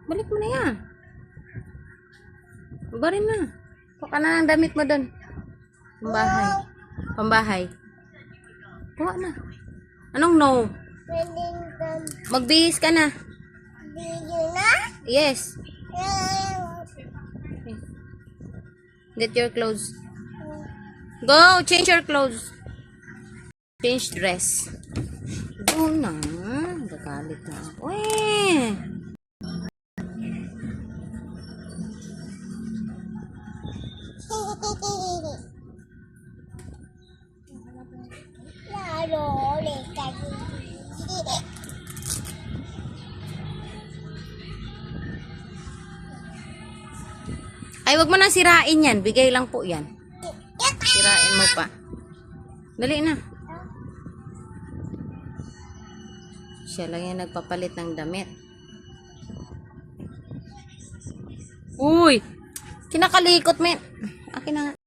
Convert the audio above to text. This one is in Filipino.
Balik mo na yan. Barin na. Kuha ka na ng damit mo doon. Pambahay. Pambahay. Kuha na. Anong no? Magbihis ka na. Yes. Get your clothes. Go, change your clothes. Change dress. Go na. Gagalit na. Uy. Ay, wag mo nang sirain yan. Bigay lang po yan. Sirain mo pa. Dali na. Siya lang yan nagpapalit ng damit. Uy! Kinakalikot, men. Akin na nga.